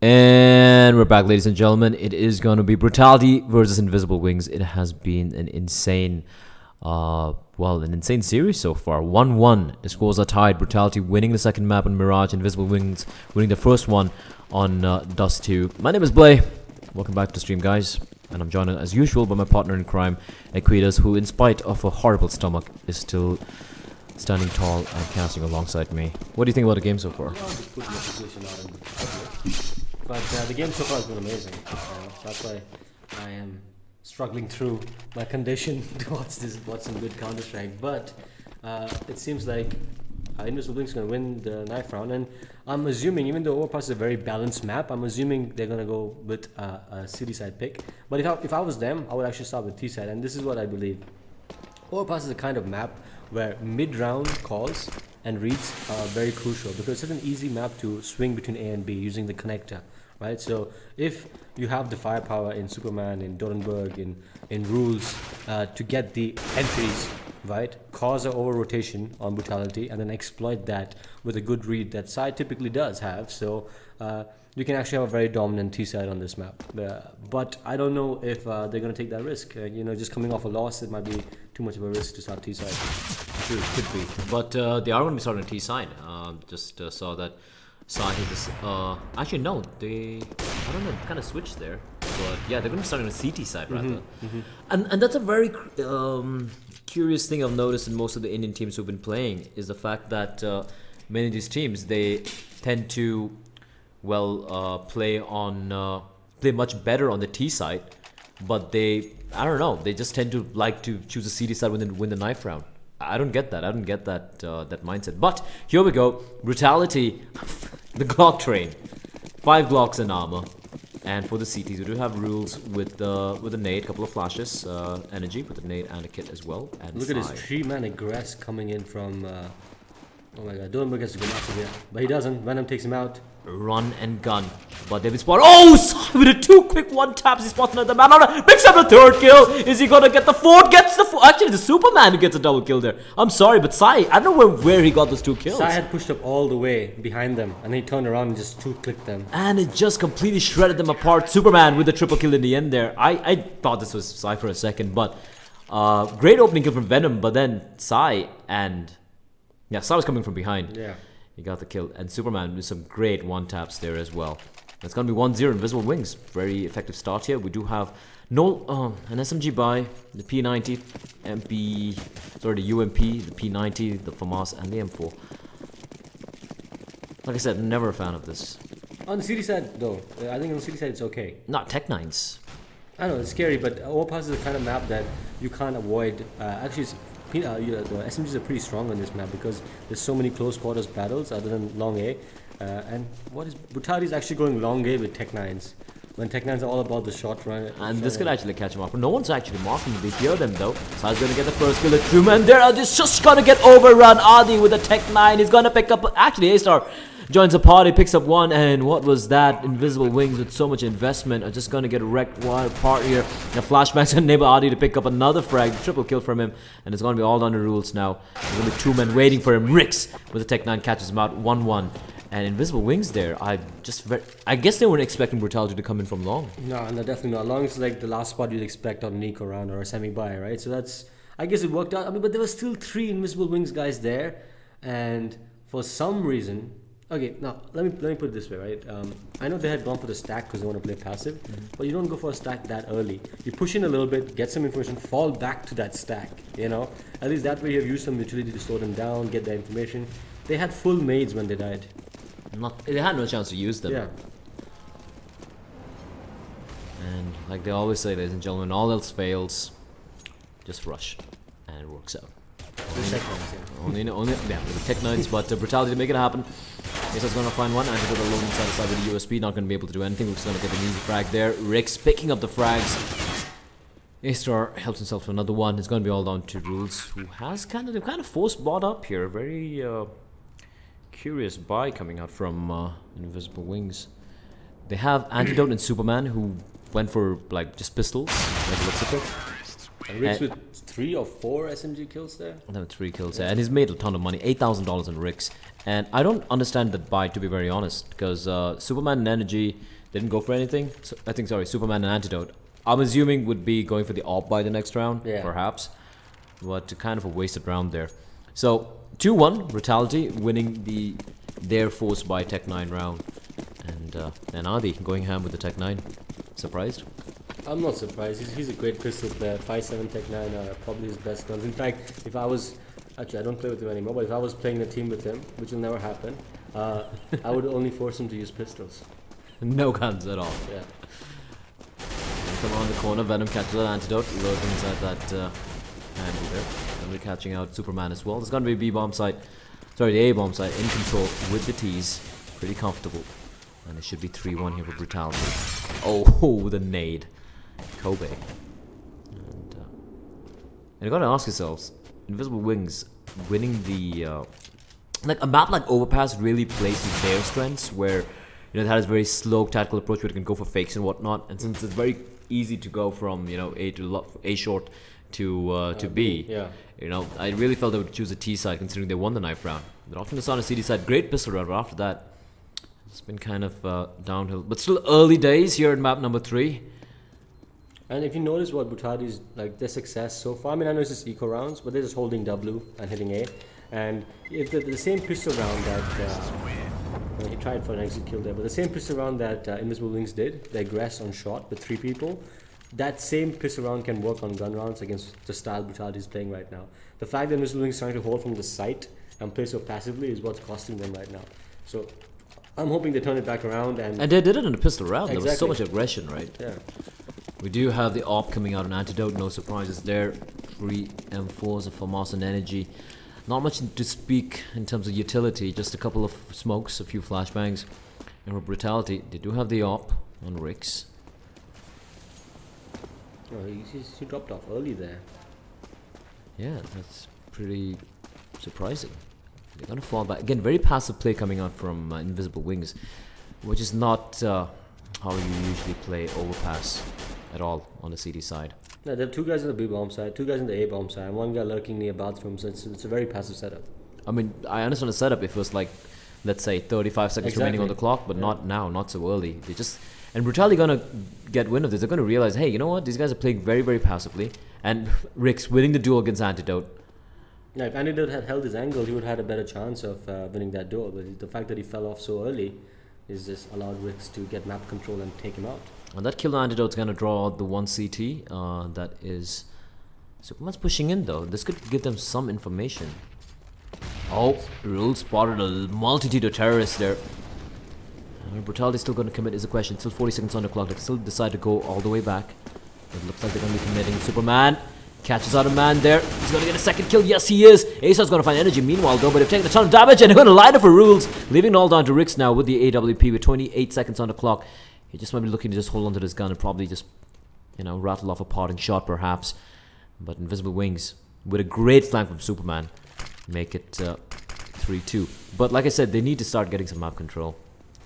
And we're back, ladies and gentlemen. It is going to be Brutality versus Invisible Wings. It has been an insane, an insane series so far. 1-1. The scores are tied. Brutality winning the second map on Mirage. Invisible Wings winning the first one on Dust 2. My name is Blay. Welcome back to the stream, guys. And I'm joined, as usual, by my partner in crime, Equitas, who, in spite of a horrible stomach, is still standing tall and casting alongside me. What do you think about the game so far? But the game so far has been amazing. That's why I am struggling through my condition to watch some good Counter-Strike. But it seems like Invisible Wings is going to win the knife round. And I'm assuming, even though Overpass is a very balanced map, I'm assuming they're going to go with a city side pick. But if I was them, I would actually start with T side. And this is what I believe. Overpass is a kind of map where mid-round calls and reads are very crucial because it's an easy map to swing between A and B using the connector, right? So if you have the firepower in Superman, in Dorenberg, in Rules to get the entries, right, cause an over-rotation on Brutality and then exploit that with a good read that side typically does have, so you can actually have a very dominant T-side on this map. But I don't know if they're going to take that risk. Just coming off a loss, it might be too much of a risk to start T-side. True, could be. But they are going to be starting T-side. Just saw that side is this. Actually, no, I don't know, kind of switched there. But yeah, they're going to be starting on the CT side rather. And that's a very curious thing I've noticed in most of the Indian teams who've been playing is the fact that many of these teams, they tend to play much better on the T side, but they just tend to like to choose the CD side when they win the knife round. I don't get that. That mindset. But here we go. Brutality, the Glock train, 5 Glocks in armor, and for the CTs we do have Rules with a nade, couple of flashes, energy with a nade and a kit as well. And look at his 3-man aggress coming in from. Oh my god, Dorenberg has to go massive here, but he doesn't. Venom takes him out. Run and gun, but they've been spotted. Oh, Sai with a 2 quick 1 taps. He spots another man. Picks up the 3rd kill. Is he gonna get the 4th? Gets the 4th. Actually, the Superman who gets a double kill there. I'm sorry, but Sai, I don't know where he got those 2 kills. Sai had pushed up all the way behind them, and he turned around and just 2-clicked them. And it just completely shredded them apart. Superman with the triple kill in the end there. I thought this was Sai for a second, but great opening kill from Venom. But then Sai and Sai was coming from behind. Yeah. He got the kill. And Superman with some great 1-taps there as well. It's going to be 1-0 Invisible Wings. Very effective start here. We do have an SMG buy, the P90, the UMP, the P90, the FAMAS, and the M4. Like I said, never a fan of this. On the city side, though, I think on the city side it's okay. Not Tech 9s. I know, it's scary, but Overpass is the kind of map that you can't avoid. The SMGs are pretty strong on this map because there's so many close quarters battles other than long A. And Brutality is actually going long A with Tech 9s. When Tech 9s are all about the short run. And this could actually catch him off. But no one's actually marking them. They hear them though. Sai's going to get the first kill. The crewman there is just going to get overrun. Adi with a Tech 9. He's going to pick up. Actually, A-Star joins the party, picks up 1, and what was that? Invisible Wings with so much investment are just going to get wrecked while part here. The flashbacks and enable Adi to pick up another frag, triple kill from him, and it's going to be all under Rules now. There's going to be 2 men waiting for him. Rix with the Tech 9 catches him out 1-1. And Invisible Wings there, I guess they weren't expecting Brutality to come in from long. No, definitely not. Long as like the last spot you'd expect on an eco round or a semi-buy, right? So that's, I guess it worked out. But there were still 3 Invisible Wings guys there, and for some reason. Okay, now let me put it this way, right? I know they had gone for the stack because they want to play passive, but you don't go for a stack that early. You push in a little bit, get some information, fall back to that stack, At least that way you have used some utility to slow them down, get their information. They had full maids when they died. They had no chance to use them. Yeah. And like they always say, ladies and gentlemen, all else fails, just rush, and it works out. Only with the Tech 9s, but Brutality to make it happen. Asa's going to find one. Antidote alone inside the side with the USP, not going to be able to do anything. We're just going to get an easy frag there. Rix picking up the frags. A-Star helps himself to another one. It's going to be all down to Rules, who has kind of forced bot up here. Very curious buy coming out from Invisible Wings. They have Antidote and Superman, who went for like just pistols, like looks of it. And Rick's with 3 or 4 SMG kills there. No, 3 kills, yeah. And he's made a ton of money, $8,000 on Rick's. And I don't understand that buy, to be very honest, because Superman and Energy didn't go for anything. So, I think, sorry, Superman and Antidote, I'm assuming would be going for the AWP buy the next round, perhaps. But kind of a wasted round there. So 2-1, Brutality winning their force by Tech 9 round. And Adi going ham with the Tech 9. Surprised? I'm not surprised. He's a great pistol player. 5.7 Tech 9 are probably his best guns. In fact, if I was... Actually, I don't play with him anymore, but if I was playing a team with him, which will never happen, I would only force him to use pistols. No guns at all. Yeah. Come around the corner, Venom catches an Antidote, lurking inside that handy there. And we're catching out Superman as well. There's going to be a B-bomb site, sorry, the A-bomb site in control with the T's. Pretty comfortable. And it should be 3-1 here for Brutality. Oh, the nade. Kobe. And you gotta ask yourselves, Invisible Wings winning the... like, a map like Overpass really plays to their strengths, where, you know, it has a very slow tactical approach where it can go for fakes and whatnot. And since it's very easy to go from, you know, A short to B. Yeah. You know, I really felt they would choose a T side considering they won the knife round. They're often on a CD side, great pistol round, but after that, it's been kind of downhill. But still early days here in map number 3. And if you notice what Brutality's, like, their success so far, I mean, I know it's just eco rounds, but they're just holding W and hitting A. And if the same pistol round that, well, he tried for an exit kill there, but the same pistol round that Invisible Wings did, the aggress on shot with 3 people, that same pistol round can work on gun rounds against the style Brutality is playing right now. The fact that Invisible Wings is trying to hold from the site and play so passively is what's costing them right now. So I'm hoping they turn it back around. And they did it in a pistol round. Exactly. There was so much aggression, right? Yeah. We do have the AWP coming out on Antidote, no surprises there. 3 M4s of Famas and Energy. Not much to speak in terms of utility, just a couple of smokes, a few flashbangs. And for Brutality, they do have the AWP on Ricks. Oh, he dropped off early there. Yeah, that's pretty surprising. They're going to fall back. Again, very passive play coming out from Invisible Wings, which is not how you usually play Overpass at all on the CD side. Yeah, there are 2 guys on the B-bomb side, 2 guys on the A-bomb side, and 1 guy lurking near bathrooms. So it's a very passive setup. I mean, I understand the setup if it was like, let's say, 35 seconds remaining on the clock, but not now, not so early. They just... And Brutality gonna get wind of this. They're gonna realize, hey, you know what? These guys are playing very, very passively. And Rick's winning the duel against Antidote. Yeah, if Antidote had held his angle, he would have had a better chance of winning that duel. But the fact that he fell off so early is just allowed Ricks to get map control and take him out. And that kill Antidote's gonna draw out the 1 CT. That is... Superman's pushing in though. This could give them some information. Oh, Rule spotted a multitude of terrorists there. Brutality still going to commit is the question. Still 40 seconds on the clock. They still decide to go all the way back. It looks like they're going to be committing. Superman catches out a man there. He's going to get a second kill. Yes, he is. Asa's going to find Energy meanwhile, though, but they've taken a ton of damage and they're going to line up for Rules, leaving it all down to Ricks now with the AWP with 28 seconds on the clock. He just might be looking to just hold onto this gun and probably just, you know, rattle off a parting shot, perhaps. But Invisible Wings, with a great flank from Superman, make it 3-2. But like I said, they need to start getting some map control.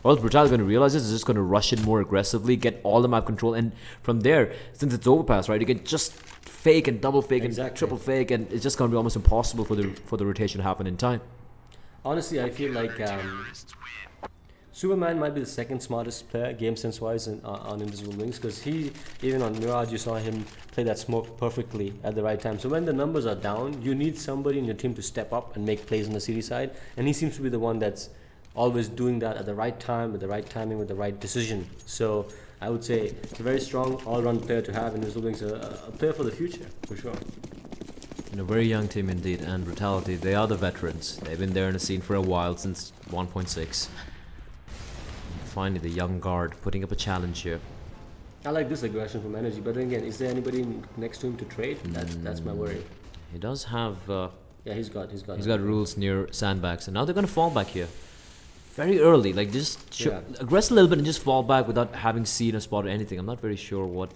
All Brutality is going to realize is just going to rush in more aggressively, get all the map control, and from there, since it's Overpass, right, you can just fake and double fake and triple fake, and it's just going to be almost impossible for the rotation to happen in time. Honestly, I feel like Superman might be the second smartest player, game sense wise, on Invisible Wings, because he, even on Mirage, you saw him play that smoke perfectly at the right time. So when the numbers are down, you need somebody in your team to step up and make plays on the CD side, and he seems to be the one that's always doing that at the right time, with the right timing, with the right decision. So I would say it's a very strong all-round player to have, and Invisible Wings a player for the future, for sure. And a very young team indeed, and Brutality, they are the veterans. They've been there in the scene for a while, since 1.6. Finally, the young guard putting up a challenge here. I like this aggression from Energy, but then again, is there anybody next to him to trade? That's my worry. He does have... yeah, he's got Rules near sandbags, and now they're going to fall back here. Very early, like just aggress a little bit and just fall back without having seen or spotted anything. I'm not very sure what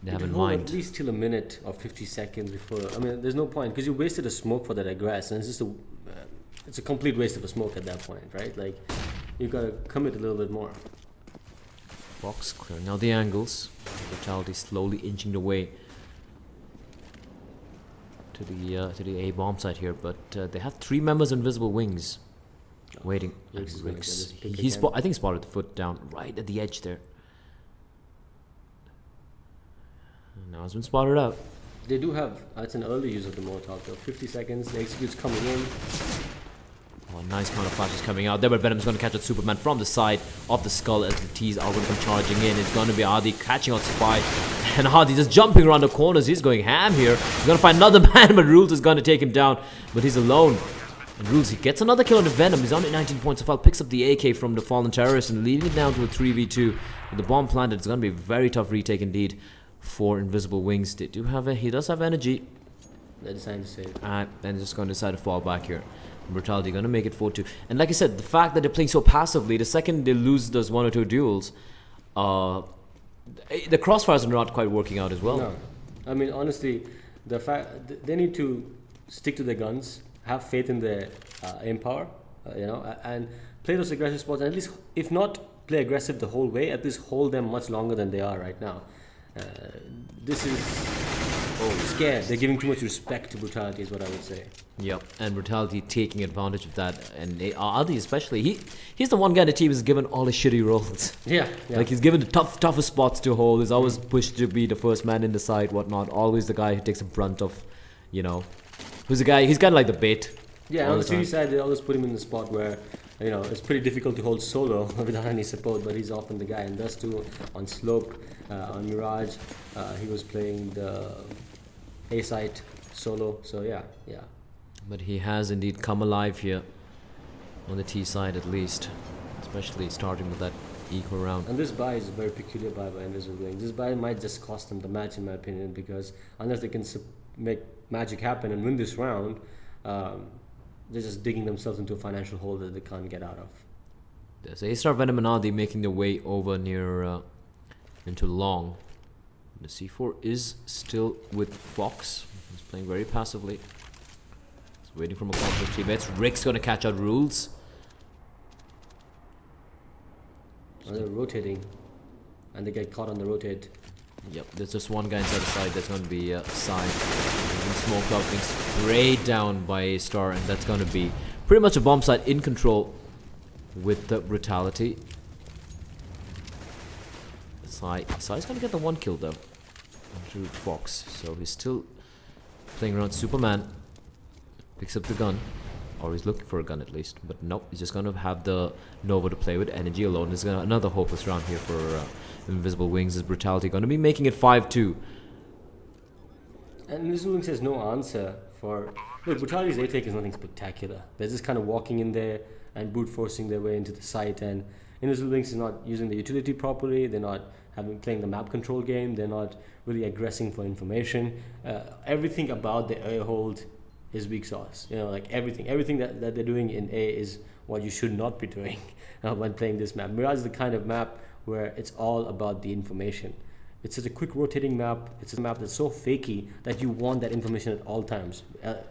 they have in mind. At least till a minute or 50 seconds before. I mean, there's no point, because you wasted a smoke for that aggress, and it's just it's a complete waste of a smoke at that point, right? Like, you gotta commit a little bit more. Box clear. Now the angles. Brutality slowly inching away. to the A bomb site here, but they have 3 members of Invisible Wings waiting. And Rix is gonna get this pick he again. I think he spotted the foot down right at the edge there. Now it's been spotted out. They do have, it's an early use of the Molotov though. 50 seconds, the execute's coming in. Oh, nice counter flashes coming out there, but Venom's going to catch out Superman from the side of the skull as the T's are going to come charging in. It's going to be Adi catching out Spy, and Adi just jumping around the corners. He's going ham here. He's going to find another man, but Rules is going to take him down, but he's alone. And Rules, he gets another kill on the Venom. He's on at 19 points of health, picks up the AK from the fallen terrorist and leading it down to a 3v2. With the bomb planted, it's going to be a very tough retake indeed for Invisible Wings. He does have energy. They're deciding to save. And just going to decide to fall back here. Brutality going to make it 4-2. And like I said, the fact that they're playing so passively, the second they lose those 1 or 2 duels, the crossfires are not quite working out as well. No. I mean, honestly, the fact they need to stick to their guns, have faith in their aim power, and play those aggressive spots, and at least, if not play aggressive the whole way, at least hold them much longer than they are right now. This is scared. They're giving too much respect to Brutality is what I would say. Yep, and Brutality taking advantage of that, and Adi especially, he's the one guy in the team who's given all his shitty roles. Yeah. Like he's given the toughest spots to hold. He's always pushed to be the first man in the side, whatnot. Always the guy who takes the brunt of, who's the guy. He's kind of like the bait. Yeah, on the TV side, they always put him in the spot where it's pretty difficult to hold solo without any support, but he's often the guy, and thus too on Slope, on Mirage, he was playing the A site solo. So yeah. But he has indeed come alive here on the T side at least, especially starting with that eco round. And this buy is a very peculiar buy by Invisible Wings. This buy might just cost them the match, in my opinion, because unless they can make magic happen and win this round, they're just digging themselves into a financial hole that they can't get out of. There's A-Star, Venom and Adi making their way over near into long. The C4 is still with Fox. He's playing very passively. He's waiting for a call for his teammates. Rick's going to catch out Rules. And they're rotating, and they get caught on the rotate. Yep, there's just one guy inside the side that's going to be side. Smoked out, being sprayed down by A-Star, and that's going to be pretty much a bomb site in control with the Brutality. Sai's going to get the 1 kill though onto Fox, so he's still playing around. Superman picks up the gun, or he's looking for a gun at least, but nope, he's just going to have the Nova to play with. Energy alone. There's another hopeless round here for Invisible Wings. Is Brutality going to be making it 5-2? And Invisible Wings has no answer for... Look, Brutality's A-Take is nothing spectacular. They're just kind of walking in there and brute forcing their way into the site, and Invisible Wings is not using the utility properly. They're not playing the map control game. They're not really aggressing for information. Everything about the A hold is weak sauce. Like everything that they're doing in A is what you should not be doing when playing this map. Mirage is the kind of map where it's all about the information. It's such a quick rotating map. It's a map that's so fakey that you want that information at all times.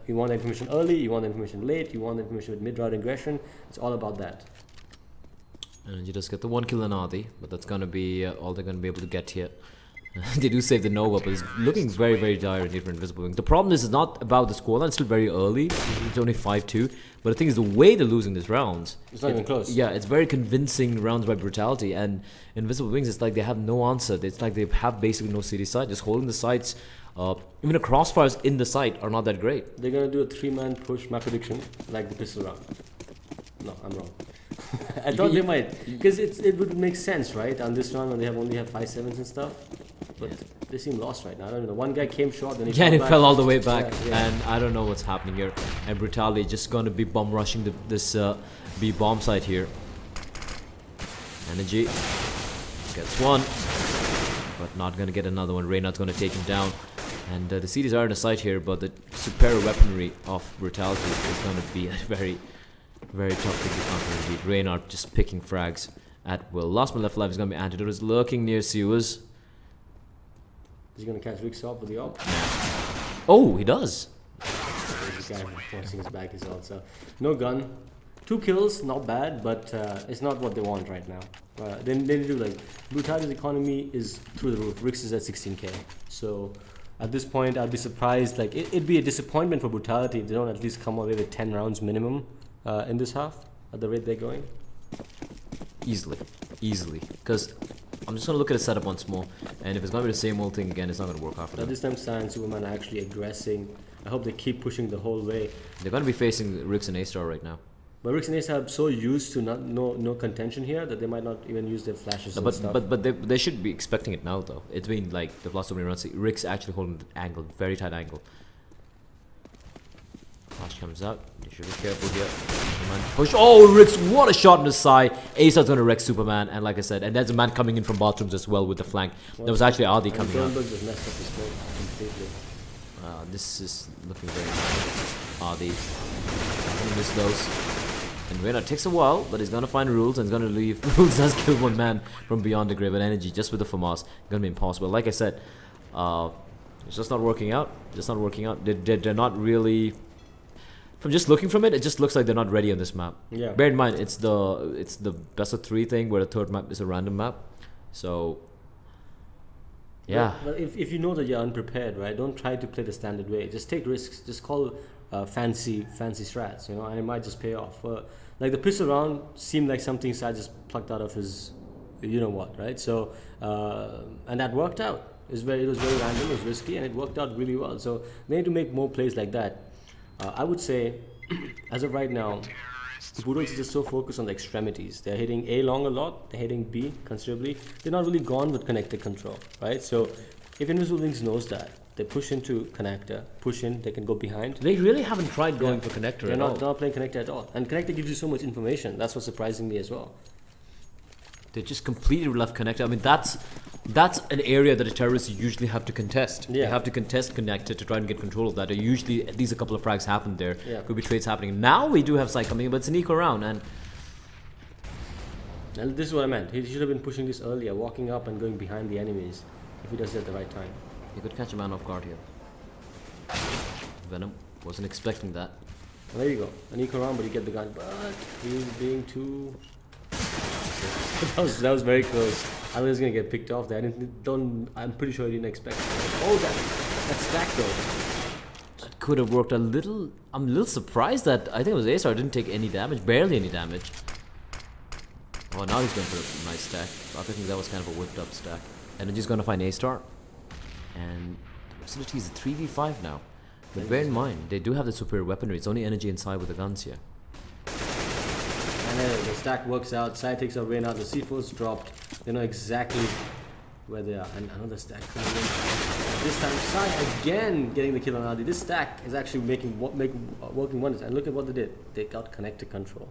You want the information early, you want the information late, you want the information with mid-round aggression. It's all about that. And you just get the 1 kill on Adi, but that's going to be all they're going to be able to get here. They do save the Nova, but it's looking very, very dire indeed for Invisible Wings. The problem is it's not about the scoreline. It's still very early. It's only 5-2. But the thing is, the way they're losing these rounds... It's not even close. Yeah, it's very convincing rounds by Brutality. And Invisible Wings, it's like they have no answer. It's like they have basically no city side. Just holding the sites. Even the crossfires in the site are not that great. They're going to do a 3-man push map prediction, like the pistol round. No, I'm wrong. I thought they might. Because it would make sense, right? On this round, when they only have 5-7s and stuff. But they seem lost right now. I don't know. One guy came short, then he fell all the way back. Yeah. And I don't know what's happening here. And Brutality just going to be bomb rushing this B bomb site here. Energy gets one, but not going to get another one. Reynard's going to take him down. And the CDs are in the site here, but the superior weaponry of Brutality is going to be a very, very tough thing to counter indeed. Reynard just picking frags at will. Last man left alive is going to be Antidote. Is lurking near Sewers. Is he going to catch Rick's off with the op? Oh, he does. There's a guy forcing his back as well. So, no gun. 2 kills, not bad, but it's not what they want right now. They do like... Brutality's economy is through the roof. Rick's is at 16k. So, At this point, I'd be surprised. Like it'd be a disappointment for Brutality if they don't at least come away with 10 rounds minimum in this half at the rate they're going. Easily. Because I'm just gonna look at the setup once more, and if it's gonna be the same old thing again, it's not gonna work out for them. This time, Sai and Superman are actually aggressing. I hope they keep pushing the whole way. They're gonna be facing Rix and A-Star right now. But Rix and Ace are so used to no contention here that they might not even use their flashes and stuff. But they should be expecting it now though. It's been like the last so many rounds. Rix actually holding the angle, very tight angle. Flash comes out. You should be careful here. Superman push. Oh, Rix! What a shot on the side. A-Star's gonna wreck Superman, and like I said, and there's a man coming in from bathrooms as well with the flank. There was actually Adi coming out. Just messed up his play completely. This is looking very nice. Adi. Gonna miss those. And Reina takes a while, but he's gonna find Rules and he's gonna leave. Rules does kill one man from beyond the grave, and energy just with the FAMAS. Gonna be impossible. Like I said, it's just not working out. Just not working out. They're not really. From just looking from it, it just looks like they're not ready on this map. Yeah. Bear in mind, it's the best of 3 thing where the third map is a random map. So. Yeah. But if you know that you're unprepared, right? Don't try to play the standard way. Just take risks. Just call fancy strats, you know, and it might just pay off. Like the pistol round seemed like something Sai just plucked out of his, you know what, right? So and that worked out. It was very random, it was risky, and it worked out really well. So they need to make more plays like that. I would say, as of right now, Bulldogs is just so focused on the extremities. They're hitting A long a lot, they're hitting B considerably. They're not really gone with connected control, right? So if Invisible Wings knows that, they push into connector, push in, they can go behind. They really haven't tried going for connector They're at all. They're not playing connector at all. And connector gives you so much information. That's what's surprising me as well. They just completely left connector. I mean, that's an area that the terrorists usually have to contest. Yeah. They have to contest connector to try and get control of that. They usually, at least a couple of frags happen there. Yeah. Could be trades happening. Now we do have Sai coming in, but it's an eco round. And this is what I meant. He should have been pushing this earlier, walking up and going behind the enemies if he does it at the right time. he could catch a man off guard here. Venom wasn't expecting that. Well, there you go. An eco round, but you get the gun. But he's being too... that was very close. I was gonna get picked off there. I'm pretty sure he didn't expect it. Oh, that's stack though. That could have worked a little. I'm a little surprised that I think it was A-Star didn't take any damage, barely any damage. Oh, now he's going for a nice stack. I think that was kind of a whipped up stack. Energy's gonna find A-Star, and the facility is a 3v5 now. But bear in mind, they do have the superior weaponry. It's only energy inside with the guns here. And the stack works out. Sai takes a rain out. The C4's dropped. They know exactly where they are. And another stack coming in. This time, Sai again getting the kill on Adi. This stack is actually working wonders. And look at what they did. They got connected control.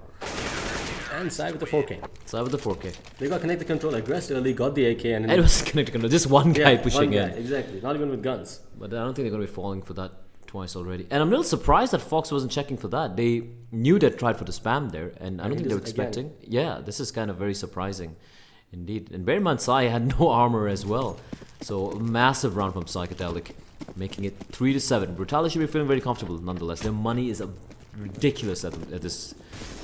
And Sai with the 4K. Sai with the 4K. They got connected control, aggressed early, got the AK, and it was connected control. Just one guy pushing in. Exactly. Not even with guns. But I don't think they're going to be falling for that twice already. And I'm a little surprised that Fox wasn't checking for that. They knew they tried for the spam there, and I don't think they were expecting. Again. Yeah, this is kind of very surprising indeed. And bear in mind, Sai had no armor as well. So a massive round from Psychedelic, making it 3-7. Brutality should be feeling very comfortable nonetheless. Their money is ridiculous at this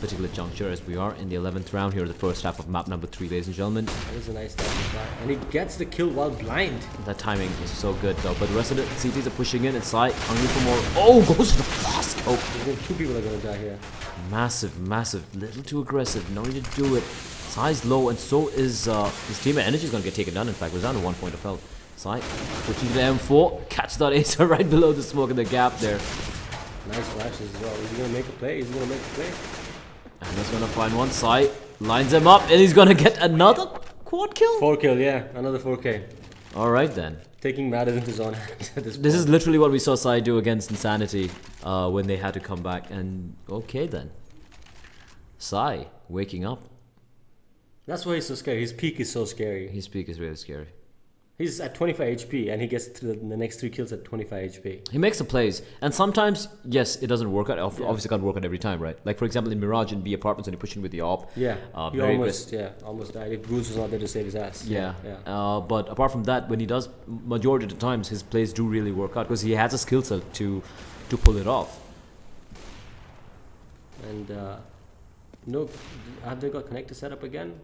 particular juncture, as we are in the 11th round here of the first half of map number 3, ladies and gentlemen. That was a nice start. And he gets the kill while blind. That timing is so good though, but the rest of the CTs are pushing in. It's Sai hungry for more. Oh, goes to the fast scope. Two people are going to die here. Massive, little too aggressive. No need to do it. Sai's low, and so is his teammate. Energy's going to get taken down. In fact, we're down to 1 point of health. Sai switching to the M4. Catch that ace right below the smoke in the gap there. Nice flashes as well. Is he going to make a play? Is he going to make a play? And he's gonna find one. Sai lines him up, and he's gonna get another quad kill. 4 kill, yeah, another 4K. All right then. Taking matters into his own hands at this point. This is literally what we saw Sai do against Insanity when they had to come back. And okay then. Sai waking up. That's why he's so scary. His peak is so scary. His peak is really scary. He's at 25 HP and he gets to the next 3 kills at 25 HP. He makes the plays, and sometimes, yes, it doesn't work out. Obviously, can't work out every time, right? Like for example, in Mirage and B Apartments, when he pushed in with the op. Yeah, he almost died. If Bruce was not there to save his ass. Yeah. But apart from that, when he does, majority of the times, his plays do really work out because he has a skill set to pull it off. And no, have they got connector set up again?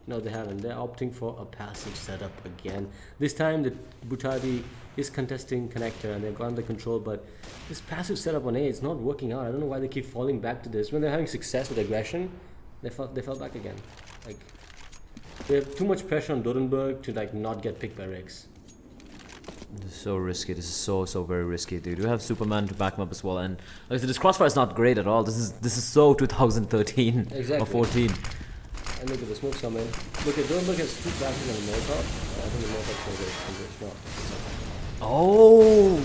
No, they haven't. They're opting for a passive setup again. This time, the Brutality is contesting connector and they've got under control, but this passive setup on A, it's not working out. I don't know why they keep falling back to this. When they're having success with aggression, they fell back again. Like, they have too much pressure on Dodenberg to like not get picked by Rex. This is so risky. This is so very risky. They do have Superman to back them up as well, and like I said, this crossfire is not great at all. This is so 2013 Exactly. or 14. And look at the smoke's coming. Look at Dodenberg has 2 flashes and a Molotov. I think the Molotov's going to go. No. Oh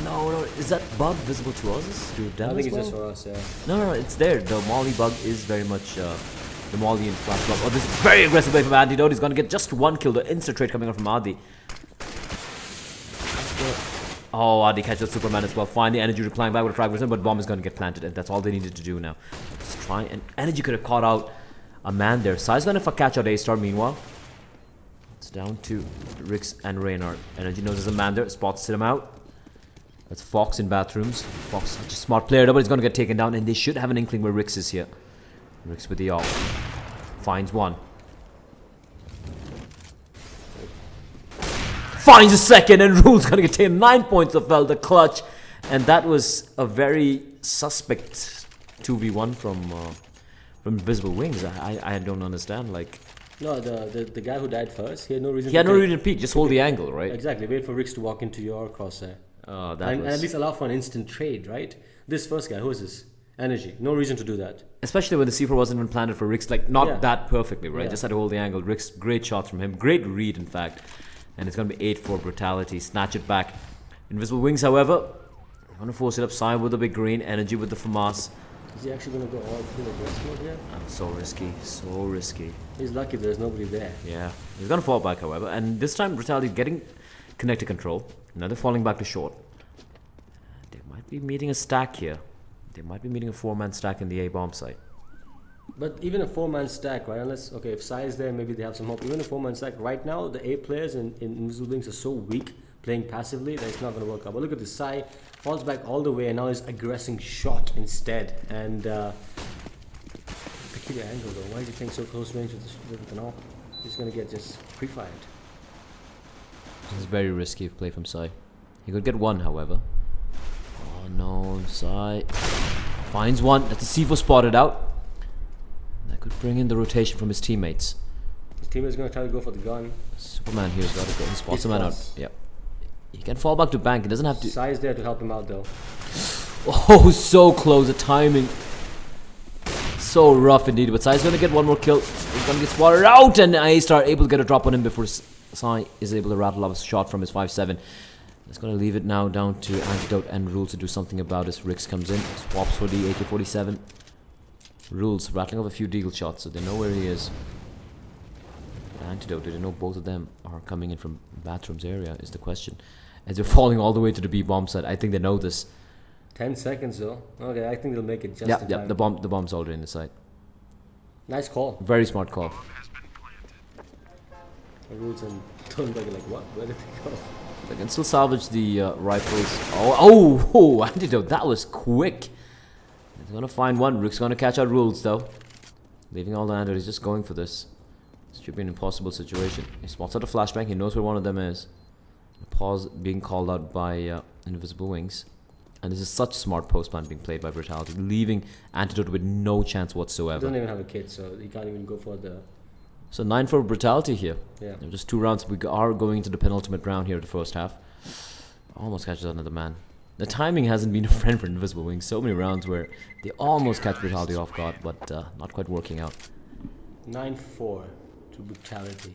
no! Is that bug visible to us? To them I think as it's well? just for us, yeah. No, it's there. The Molly bug is very much the Molly and flash bug. Oh, this is very aggressive play from Antidote. He's going to get just 1 kill. The instant trade coming out from Adi. Oh, Adi catches Superman as well. Find the energy replying back with a frag with him, but bomb is going to get planted, and that's all they needed to do now. Just try, and energy could have caught out a man there. Sai's going to catch out A-Star meanwhile. It's down to Rix and Reynard. Energy knows there's a man there. Spots him out. That's Fox in bathrooms. Fox, such a smart player, but he's going to get taken down, and they should have an inkling where Rix is here. Rix with the ult. Finds one. Finds a second, and Rule's going to get taken 9 points of the clutch. And that was a very suspect 2v1 from Invisible Wings. I don't understand. Like, No, the guy who died first, he had no reason he had to no take- reason to peek, just hold the angle, right? Exactly, wait for Rix to walk into your crosshair. That And was... at least allow for an instant trade, right? This first guy, who is this? Energy. No reason to do that. Especially when the C4 wasn't even planted for Rix, like not Yeah. that perfectly, right? Yeah. Just had to hold the angle. Rix, great shots from him. Great read, in fact. And it's going to be 8-4 Brutality. Snatch it back. Invisible Wings, however, going to force it up. Side with the big green. Energy with the FAMAS. Is he actually going to go all through the rest mode here? So risky. So risky. He's lucky there's nobody there. Yeah. He's going to fall back, however. And this time, Brutality getting connected control. Now they're falling back to short. They might be meeting a stack here. They might be meeting a 4-man stack in the A-bomb site. But even a 4-man stack, right? Unless, okay, if Sai is there, maybe they have some hope. Even a 4-man stack, right now, the A players in Invisible Wings are so weak playing passively that it's not going to work out. But look at this, Sai falls back all the way and now is aggressing shot instead. And peculiar angle though. Why is he playing so close range with an AWP? He's going to get just pre-fired. This is very risky play from Sai. He could get one, however. Oh no, Sai finds one. That's a C4 spotted out. That could bring in the rotation from his teammates. His teammate's going to try to go for the gun. Superman here's got to go. He spots the man out. Plus. Yep. He can fall back to bank. He doesn't have to. Sai is there to help him out though. Oh, so close. The timing. So rough indeed. But Sai's going to get one more kill. He's going to get spotted out. And A-Star able to get a drop on him before Sai is able to rattle off a shot from his 5-7. It's going to leave it now down to Antidote and Rules to do something about this. Rix comes in. Swaps for the AK-47. Rules rattling off a few deagle shots so they know where he is. But Antidote, do they know both of them are coming in from bathrooms area is the question. As they're falling all the way to the B bomb site. I think they know this. 10 seconds though. Okay, I think they'll make it just in time. The bomb's already in the site. Nice call. Very smart call. The Roots and Thornberg are like, what? Where did they go? They can still salvage the rifles. Oh, Antidote, that was quick. He's gonna find one. Rick's gonna catch out Rules though. Leaving all the Antidote, he's just going for this. This should be an impossible situation. He spots out a flashbang, he knows where one of them is. Pause being called out by Invisible Wings. And this is such smart post plan being played by Brutality, leaving Antidote with no chance He whatsoever. doesn't even have a kit, so he can't even go for the... So 9 for Brutality here. Yeah. Just 2 rounds. We are going into the penultimate round here of the first half. Almost catches another man. The timing hasn't been a friend for Invisible Wings. So many rounds where they almost catch Brutality off guard, but not quite working out. 9-4 to Brutality.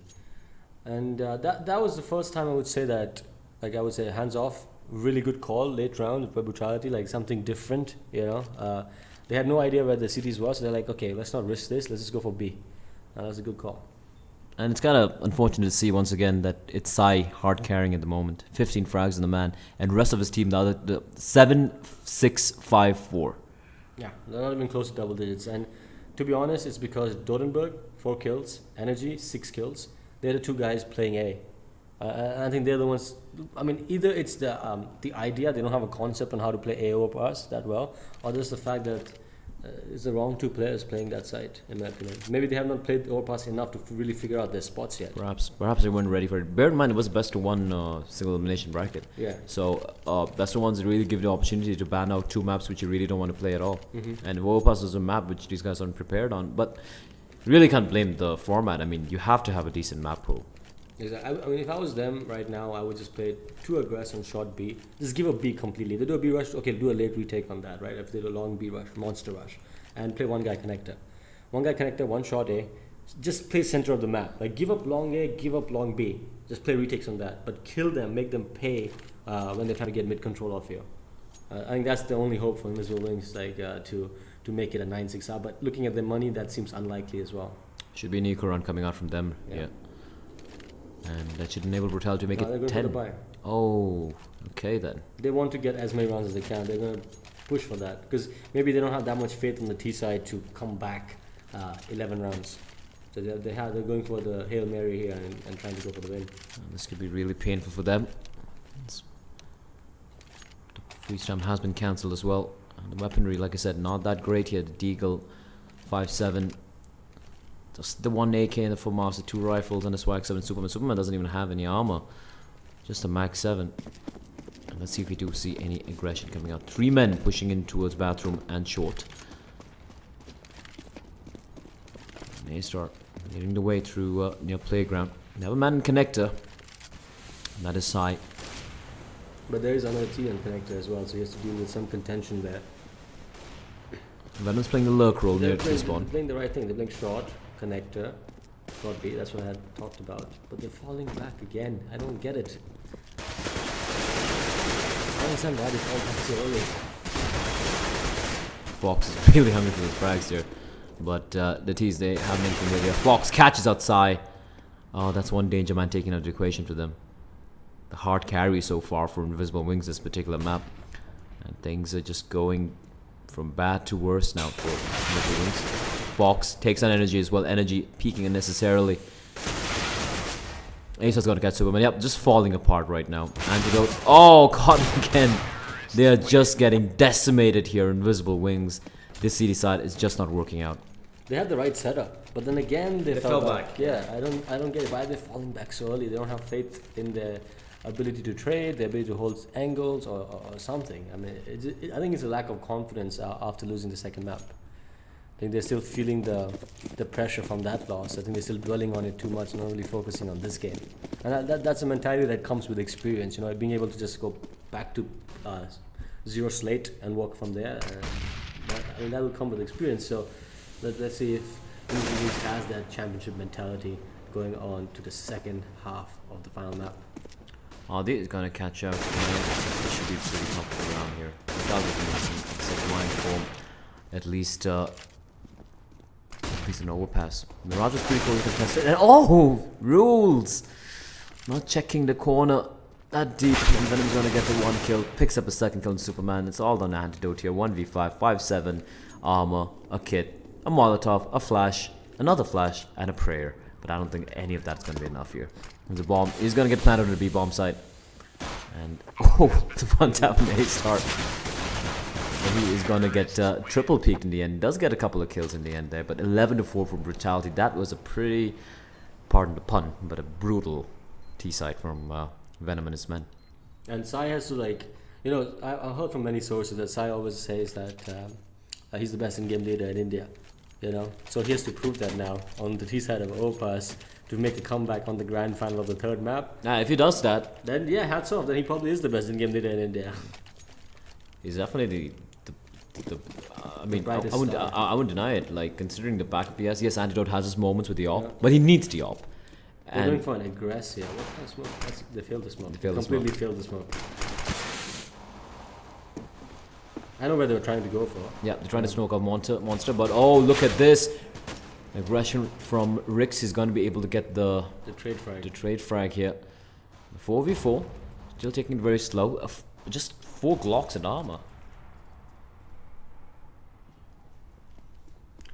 And that was the first time I would say that, like I would say, hands off. Really good call, late round by Brutality, like something different, you know. They had no idea where the cities was, so they're like, okay, let's not risk this, let's just go for B. That was a good call. And it's kind of unfortunate to see once again that it's Sai hard carrying at the moment. 15 frags in the man, and the rest of his team, the 7, 6, 5, 4. Yeah, they're not even close to double digits. And to be honest, it's because Dodenberg, 4 kills, Energy, 6 kills. They're the 2 guys playing A. I think they're the ones. I mean, either it's the idea they don't have a concept on how to play A Overpass that well, or just the fact that it's the wrong two players playing that side, in my opinion. Maybe they have not played Overpass enough to really figure out their spots yet. Perhaps they weren't ready for it. Bear in mind, it was best of one single elimination bracket. Yeah. So best of ones really give you the opportunity to ban out two maps which you really don't want to play at all. And Overpass is a map which these guys aren't prepared on. But you really can't blame the format. I mean, you have to have a decent map pool. Exactly. I mean, if I was them right now, I would just play 2 aggress on short B. Just give a B completely. If they do a B rush, okay, do a late retake on that, right? If they do a long B rush, monster rush, and play one guy connector. One guy connector, one short A. Just play center of the map. Like, give up long A, give up long B. Just play retakes on that. But kill them, make them pay when they're trying to get mid control off you. I think that's the only hope for Invisible Wings, like to make it a 9-6R. But looking at the money, that seems unlikely as well. Should be an eco run coming out from them. Yeah. And that should enable Brutality to make They're it going 10. for the buy. Oh, okay then. They want to get as many rounds as they can. They're going to push for that because maybe they don't have that much faith in the T side to come back 11 rounds. So they're going for the Hail Mary here and trying to go for the win. This could be really painful for them. The free stamp has been cancelled as well. And the weaponry, like I said, not that great here. The Deagle 5.7. Just the one AK and the full master, 2 rifles and a swag 7 Superman. Superman doesn't even have any armor. Just a Max 7. And let's see if we do see any aggression coming out. 3 men pushing in towards bathroom and short. And A-Star leading the way through near playground. They have a man in connector. And that is Sai. But there is another T on connector as well, so he has to deal with some contention there. Venom's playing the lurk role near They're the spawn. playing the right thing. They're playing short, connector, short B. That's what I had talked about. But they're falling back again. I don't get it. I understand why they fall back so early. Fox is really hungry for those frags here. But the T's, they have anything with here. Fox catches out Sai. Oh, that's one danger man taking out of the equation for them. The hard carry so far for Invisible Wings this particular map. And things are just going from bad to worse now for Invisible Wings. Fox takes on energy as well. Energy peaking unnecessarily. Ace's going to catch Superman. Yep, just falling apart right now. Antidote. Oh, caught again. They are just getting decimated here. Invisible Wings. This CD side is just not working out. They had the right setup, but then again they fell back. Yeah, I don't get it. Why they're falling back so early? They don't have faith in their ability to trade, their ability to hold angles or something. I mean, I think it's a lack of confidence after losing the second map. I think they're still feeling the pressure from that loss. I think they're still dwelling on it too much, not really focusing on this game. And that's a mentality that comes with experience. You know, being able to just go back to 0 slate and work from there. I mean, that will come with experience. So let's see if Invisible Wings has that championship mentality going on to the second half of the final map. Adi is going to catch up. It should be pretty comfortable around here. Without except line form. At least an overpass. Mirage is pretty cool contested. And oh! Rules! Not checking the corner that deep. And Venom's going to get the 1 kill. Picks up a 2nd kill on Superman. It's all done antidote here. 1v5, 5-7, armor, a kit, a Molotov, a flash, another flash, and a prayer. But I don't think any of that's going to be enough here. There's a bomb. He's going to get planted on the B-bomb site. And, oh, the one tap on the A-star. He is going to get triple peaked in the end. Does get a couple of kills in the end there. But 11-4 for Brutality. That was a pretty, pardon the pun, but a brutal T-site from Venom and his men. And Sai has to, like, you know, I heard from many sources that Sai always says that he's the best in-game leader in India. You know, so he has to prove that now on the T side of Overpass to make a comeback on the grand final of the 3rd map. If he does that, then yeah, hats off. Then he probably is the best in-game leader in India. he's definitely I mean, I brightest wouldn't, star. I wouldn't deny it. Like, considering the backup he has, yes, Antidote has his moments with the op, but he needs the op. They're going for an aggress here. What kind of smoke? They failed the smoke. They completely failed the smoke. I know where they were trying to go for. Yeah, they're trying to smoke out monster, but oh, look at this aggression from Rix. He's going to be able to get the trade frag here. 4v4, still taking it very slow. Just 4 Glocks and armor.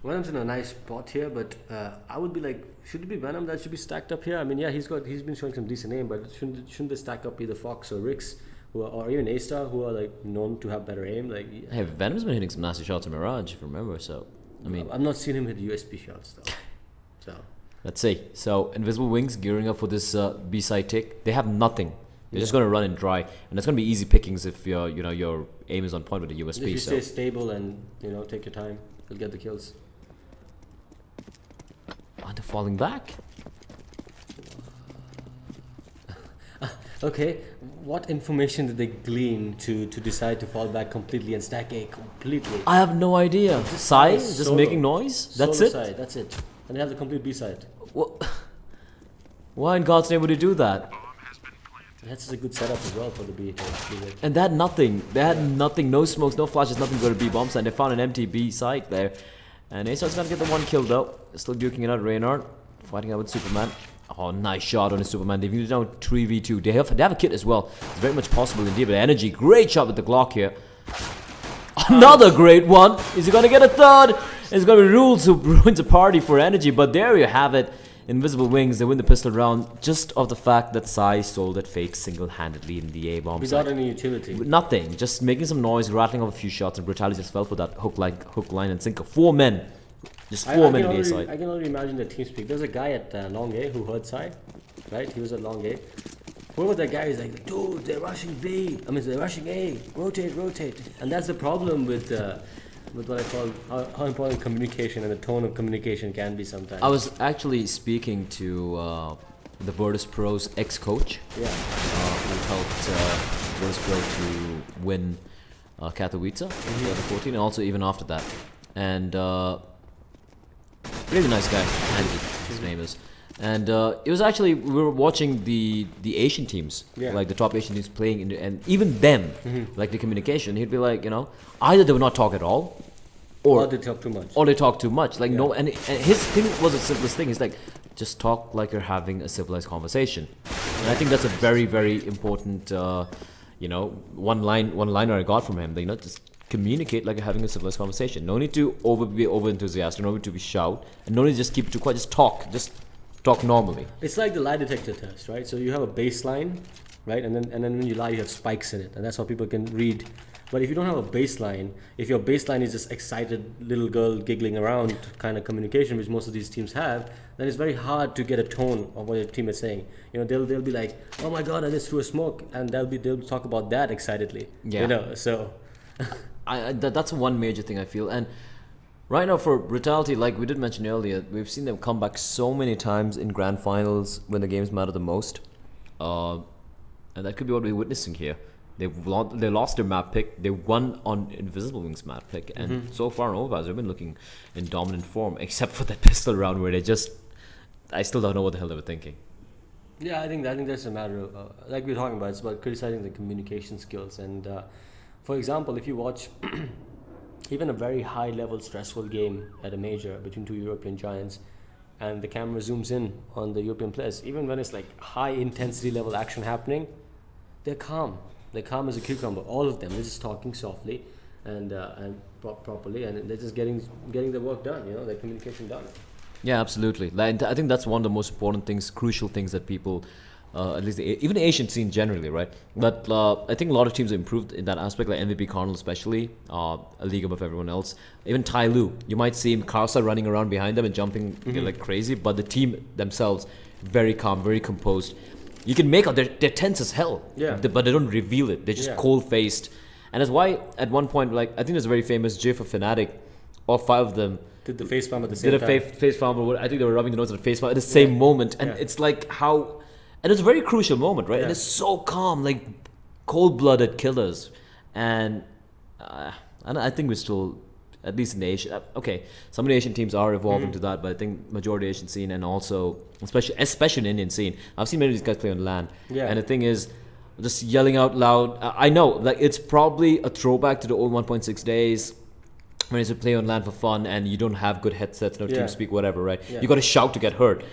Venom's in a nice spot here, but I would be like, should it be Venom that should be stacked up here? I mean, yeah, he's been showing some decent aim, but shouldn't they stack up either Fox or Rix or even A-Star, who are like known to have better aim. Like, Hey, Venom's been hitting some nasty shots in Mirage, if you remember. So, I mean, I've not seen him hit USP shots though. So let's see. So, Invisible Wings gearing up for this B-side tick. They have nothing. They're just going to run and dry, and it's going to be easy pickings if your aim is on point with the USP. if you So stay stable and take your time, you'll get the kills. oh, they're falling back. Okay, what information did they glean to decide to fall back completely and stack A completely? I have no idea. Sai Just just solo. making noise. That's Solo it. Side, that's it. And they have the complete B side. Why in God's name would you do that? That's a good setup as well for the B. And they had nothing. They had nothing. No smokes, no flashes, nothing to go to B bomb side. They found an empty B site there. And A-Star's gonna get the one kill though. Still duking it out. Reynard fighting out with Superman. Oh, nice shot on his Superman. They've used now 3v2. They have a kit as well. It's very much possible indeed. But energy, great shot with the Glock here. Another great one. Is he gonna get a third? It's gonna be Rules who ruins a party for energy. But there you have it. Invisible Wings, they win the pistol round just of the fact that Sai sold it fake single-handedly in the A-bomb Without side. any utility. Nothing, just making some noise, rattling off a few shots, and Brutality just fell for that hook, line, and sinker. 4 men. Just 4 men in the A side. I can already imagine the team speak. There's a guy at Long A who heard Sai, right? He was at Long A. Whoever that guy is like, dude, they're rushing B. I mean, they're rushing A. Rotate. And that's the problem with what I call how important communication and the tone of communication can be sometimes. I was actually speaking to the Virtus Pro's ex-coach, Yeah. who helped Virtus Pro to win Katowice, 2014, and also even after that. And really nice guy, Andy, his name is. And it was actually, we were watching the Asian teams, Yeah. like the top Asian teams playing, and even them, like the communication, he'd be like, either they would not talk at all, Or they talk too much. or they talk too much. Like no, and his thing was the simplest thing. He's like, just talk like you're having a civilized conversation. And I think that's a very, very important, one liner I got from him. That, just communicate like you're having a civilized conversation. No need to be over enthusiastic. No need to be shout, and no need to just keep it too quiet. Just talk normally. It's like the lie detector test, right? So you have a baseline, right? And then when you lie, you have spikes in it, and that's how people can read. But if you don't have a baseline, if your baseline is just excited little girl giggling around kind of communication, which most of these teams have, then it's very hard to get a tone of what your team is saying. They'll be like, "Oh my God, I just threw a smoke," and they'll talk about that excitedly. Yeah. So That's one major thing I feel. And right now for Brutality, like we did mention earlier, we've seen them come back so many times in grand finals when the games matter the most. And that could be what we're witnessing here. They lost their map pick. They won on Invisible Wings map pick. And so far in Overpass, they've been looking in dominant form, except for that pistol round where I still don't know what the hell they were thinking. yeah, I think that's a matter of like we're talking about. It's about criticizing the communication skills. And for example, if you watch even a very high level stressful game at a major between two European giants, and the camera zooms in on the European players, even when it's like high intensity level action happening, they're calm. They're calm as a cucumber. All of them. They're just talking softly and properly, and they're just getting the work done. Their communication done. Yeah, absolutely. Like, I think that's one of the most important things, crucial things that people, at least even the Asian scene generally, right? But I think a lot of teams have improved in that aspect, like MVP Cardinal especially, a league above everyone else. Even Tai Lu, you might see him, Karsa running around behind them and jumping like crazy, but the team themselves, very calm, very composed. You can make out they're tense as hell, but they don't reveal it. They're just cold-faced. And that's why at one point, like I think there's a very famous GIF of Fnatic, all 5 of them Did the face palm at the same did time. a face palm, or I think they were rubbing the nose at the face palm at the same moment. And it's like how, and it's a very crucial moment, right? And it's so calm, like cold-blooded killers. And I think we're still, at least in the Asian, okay, some of the Asian teams are evolving to that, but I think majority Asian scene and also, especially in Indian scene, I've seen many of these guys play on LAN. Yeah. And the thing is, just yelling out loud, I know, like it's probably a throwback to the old 1.6 days, when you used to play on LAN for fun and you don't have good headsets, no team speak, whatever, right? You got to shout to get heard.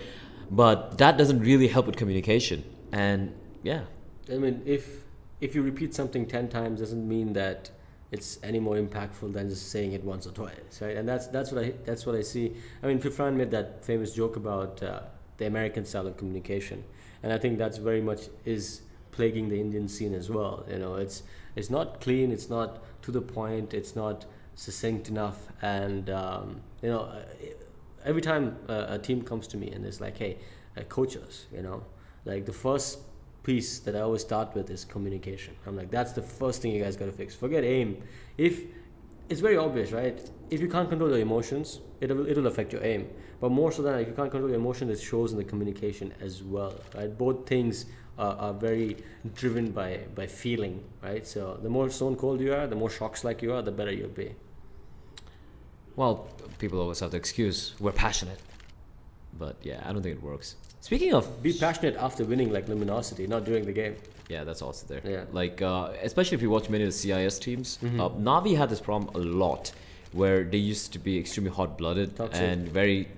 But that doesn't really help with communication. And I mean, if you repeat something 10 times, doesn't mean that it's any more impactful than just saying it once or twice, right? And that's what I see. I mean, Fifran made that famous joke about the American style of communication, and I think that's very much is plaguing the Indian scene as well. You know, it's not clean, it's not to the point, it's not succinct enough, and you know, every time a team comes to me and it's like, hey, coach us, you know, like the first piece that I always start with is communication. I'm like, that's the first thing you guys got to fix. Forget aim. If it's very obvious, right? If you can't control your emotions, it'll affect your aim. But more so than that, if you can't control your emotion, it shows in the communication as well, right? Both things are very driven by feeling, right? So the more stone cold you are, the more shocks like you are, the better you'll be. Well, people always have the excuse, we're passionate. But yeah, I don't think it works. Speaking of... Be passionate after winning like Luminosity, not during the game. Yeah, that's also there. Yeah. Like, especially if you watch many of the CIS teams, Navi had this problem a lot, where they used to be extremely hot-blooded and very...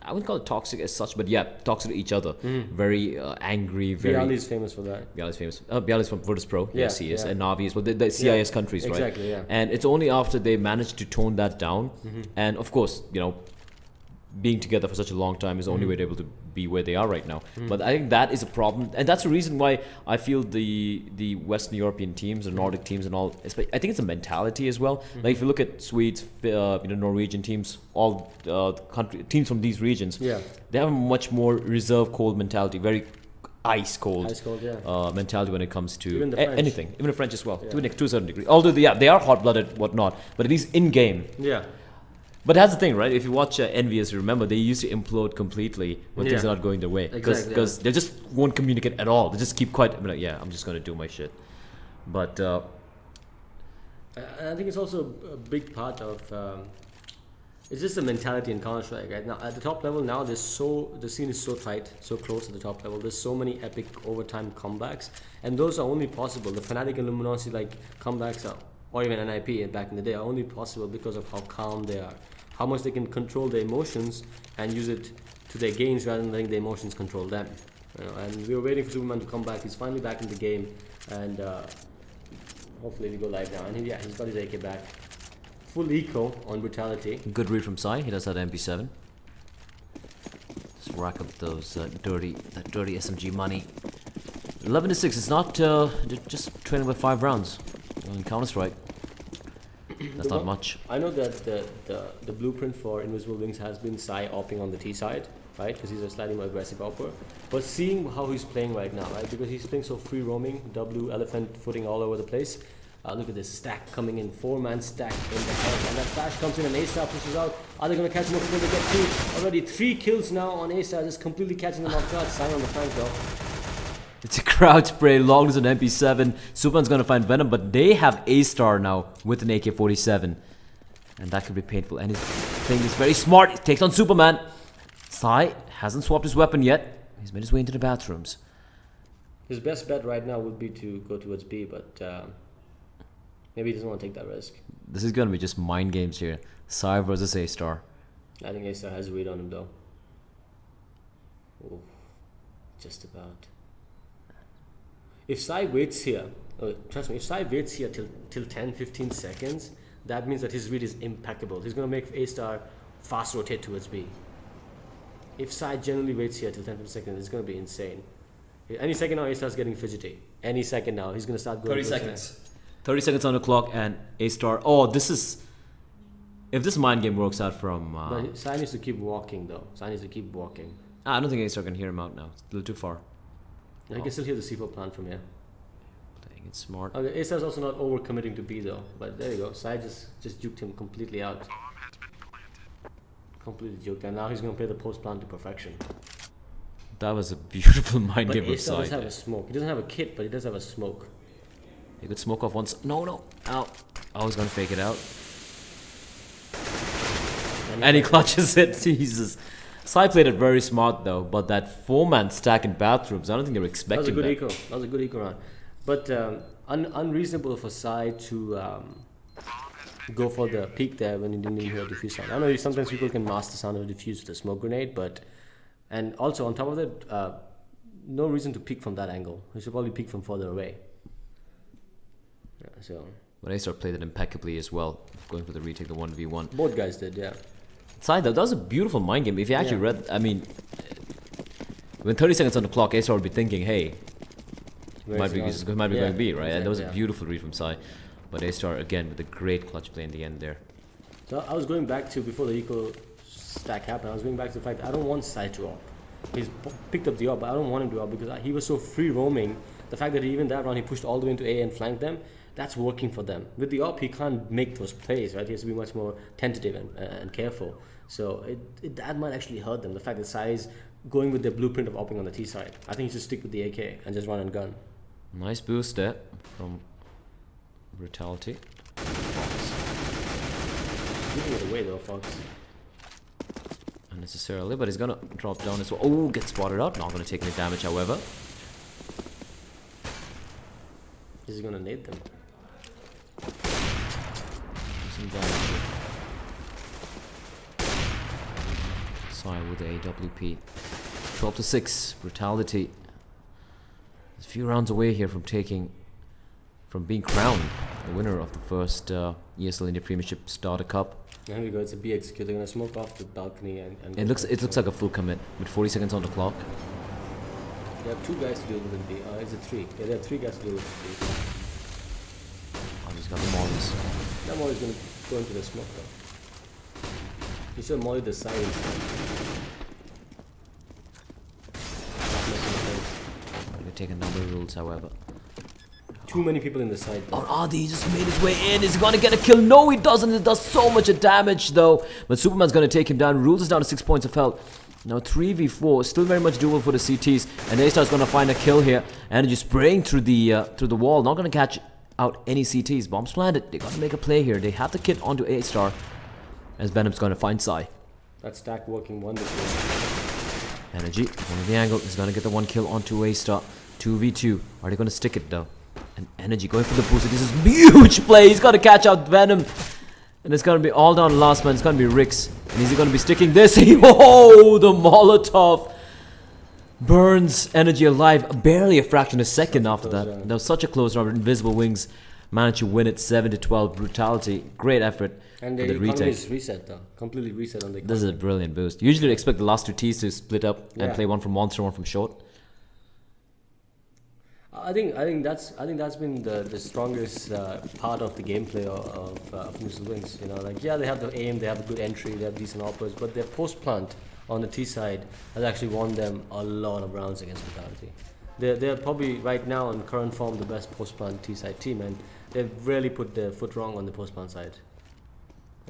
I wouldn't call it toxic as such, but yeah, toxic to each other. Very angry, very... Bialy is famous for that. Bialy is famous. Bialy is from Virtus Pro, yes, he is. Yeah. And Navi is, well, the CIS countries, right? Exactly, yeah. And it's only after they managed to tone that down, and of course, you know, being together for such a long time is the only way they're able to be where they are right now. But I think that is a problem, and that's the reason why I feel the Western European teams, the Nordic teams, and all. I think it's a mentality as well. Like if you look at Swedes, Norwegian teams, all teams from these regions, they have a much more reserved, cold mentality, very ice cold mentality when it comes to anything, even the French as well, to a certain degree. Although they are hot-blooded, whatnot, but at least in game. Yeah. But that's the thing, right? If you watch Envious, remember they used to implode completely when things are not going their way, because they just won't communicate at all. They just keep quiet. I'm like, yeah, I'm just gonna do my shit. But I think it's also a big part of it's just the mentality in Counter-Strike. Right now, at the top level now, the scene is so tight, so close at the top level. There's so many epic overtime comebacks, and those are only possible. The Fnatic and Luminosity like comebacks or even NIP back in the day are only possible because of how calm they are, how much they can control their emotions and use it to their gains rather than letting the emotions control them. You know, and we were waiting for Superman to come back. He's finally back in the game, and hopefully we go live now. And he's got his AK back. Full eco on Brutality. Good read from Sai. He does have MP7. Just rack up those dirty SMG money. 11-6. It's not just training with 5 rounds in Counter-Strike. That's not much. I know that the blueprint for Invisible Wings has been Sai opping on the T side, right? Because he's a slightly more aggressive opper. But seeing how he's playing right now, right? Because he's playing so free roaming, W, elephant footing all over the place. Look at this stack coming in, 4-man stack in the head, and that flash comes in and A-Star pushes out. Are they going to catch him up before they get 2? Already 3 kills now on A-Star, just completely catching them off guard. Sai on the flank though. It's a crowd spray, long as an MP7. Superman's gonna find Venom, but they have A-Star now with an AK-47. And that could be painful. And his thing is very smart. He takes on Superman. Sai hasn't swapped his weapon yet. He's made his way into the bathrooms. His best bet right now would be to go towards B, but maybe he doesn't want to take that risk. This is gonna be just mind games here. Sai versus A-Star. I think A-Star has a read on him though. Oh, just about. If Sai waits here, trust me, if Sai waits here till 10-15 seconds, that means that his read is impeccable. He's going to make A-Star fast rotate towards B. If Sai generally waits here till 10-15 seconds, it's going to be insane. Any second now, A-Star's getting fidgety. Any second now, he's going to start going. 30 seconds. 30 seconds on the clock, and A-Star. Oh, this is... If this mind game works out from... But Sai needs to keep walking, though. Sai needs to keep walking. I don't think A-Star can hear him out now. It's a little too far. I can still hear the C4 plant from here. Dang, it's smart. Okay, A-Star's also not overcommitting to B though. But there you go. Sai just juked him completely out. Completely juked. And now he's going to play the post plant to perfection. That was a beautiful mind game of A-Star doesn't have a smoke. He doesn't have a kit, but he does have a smoke. He could smoke off once. No. Ow. I was going to fake it out. And he clutches it. Jesus. Sai played it very smart though, but that 4-man stack in bathrooms, I don't think they were expecting that. That was a good eco round. But unreasonable for Sai to go for the peak there when he didn't even hear a diffuse sound. I know sometimes people can mask the sound of a diffuse with a smoke grenade, and also on top of that, no reason to peek from that angle. He should probably peek from further away. Yeah, so. But A-Star played it impeccably as well, going for the retake, the 1v1. Both guys did, yeah. Sai, that was a beautiful mind game. If you actually read, I mean, when 30 seconds on the clock, A-Star would be thinking, hey, Might be going B, right? And that was a yeah. beautiful read from Sai. But A-Star again with a great clutch play in the end there. So I was going back to, before the eco stack happened, I was going back to the fact that I don't want Sai to op. He's picked up the op, but I don't want him to op because he was so free roaming. The fact that even that round he pushed all the way into A and flanked them, that's working for them. With the op, he can't make those plays, right? He has to be much more tentative and careful. So that might actually hurt them. The fact that Sai is going with the blueprint of opping on the T side. I think he should stick with the AK and just run and gun. Nice boost there from Brutality. Giving it away though, Fox. Unnecessarily, but he's gonna drop down as well. Oh, gets spotted out. Not gonna take any damage, however. Is he gonna nade them? Some damage here. Sai with the AWP. 12-6. Brutality. He's a few rounds away here from being crowned the winner of the first ESL India Premiership Starter Cup. There we go. It's a B execute. They're gonna smoke off the balcony and It looks like a full commit with 40 seconds on the clock. They have 2 guys to deal with in B. Is it 3? Yeah, they have 3 guys to deal with B. Oh, he's got the mollies. That Molly's gonna go into the smoke though. You should Molly the side. They're taking number rules, however. Too many people in the side. Oh, Adi just made his way in. Is he gonna get a kill? No, he doesn't. It does so much damage though. But Superman's gonna take him down. Rules is down to 6 points of health. Now 3v4, still very much doable for the CTs. And A-Star's gonna find a kill here. And just spraying through the wall. Not gonna catch out any CTs. Bombs planted. They gotta make a play here. They have the kit onto A-Star. As Venom's gonna find Sai. That stack working wonderfully. Energy, one of the angle. He's gonna get the 1 kill onto A-Star. 2v2. Are they gonna stick it though? And Energy going for the boost. This is a huge play. He's got to catch out Venom. And it's going to be all down to last man. It's going to be Rix. And is he going to be sticking this? Oh, the Molotov burns Energy alive. Barely a fraction of a second after that. That was such a close round. Invisible Wings managed to win it 7-12. Brutality. Great effort. And for the retake. economy is reset though. Completely reset on the economy. This is a brilliant boost. Usually you expect the last 2 Ts to split up and Yeah. play one from monster, one from short. I think that's been the strongest part of the gameplay of Mrs. Wings. You know, like yeah, they have the aim, they have a good entry, they have decent offers, but their post plant on the T side has actually won them a lot of rounds against Brutality. They're probably right now in current form the best post plant T side team, and they've really put their foot wrong on the post plant side.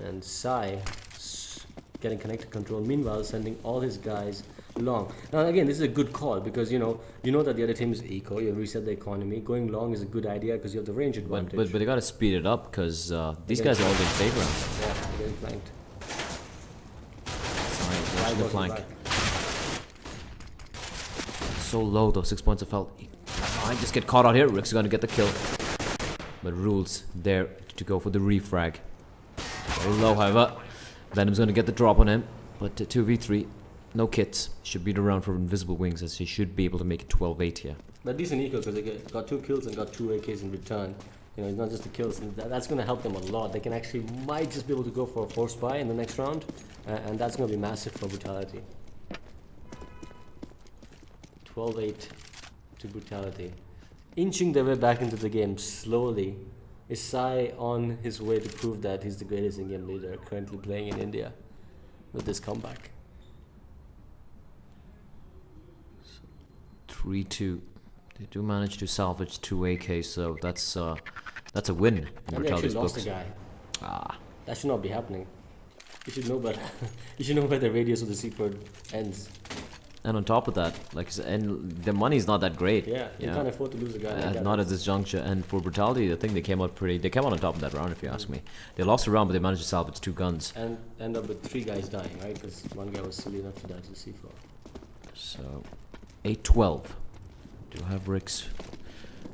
And Sai getting connected control, meanwhile sending all his guys long. Now again, this is a good call because you know that the other team is eco. You reset the economy. Going long is a good idea because you have the range advantage. But they got to speed it up because these guys are all getting playground. Yeah, they're getting flanked. Sai the flank. So low though, 6 points of health. He might just get caught out here. Rick's gonna get the kill. But Rules there to go for the refrag. Very low, however. Venom's gonna get the drop on him. But 2v3. No kits. Should beat around for Invisible Wings as he should be able to make it 12-8 here. But decent eco because they got 2 kills and got 2 AKs in return. You know, it's not just the kills. That's going to help them a lot. They can actually might just be able to go for a force buy in the next round, and that's going to be massive for Brutality. 12-8 to Brutality, inching their way back into the game slowly. Is Sai on his way to prove that he's the greatest in-game leader currently playing in India with this comeback? 3-2. They do manage to salvage 2 AKs, so that's a win in And they actually Brutality's lost books. a guy. Ah, That should not be happening. You should know better. You should know where the radius of the seaport ends. and on top of that, like I said, and the money's not that great. Yeah, you can't afford to lose a guy like that. Not at this juncture. And for Brutality, I think they came out on top of that round, if you ask me. They lost a round, but they managed to salvage 2 guns. And end up with 3 guys dying, right? Because one guy was silly enough to die to the seafloor. So 8-12. Do have Rix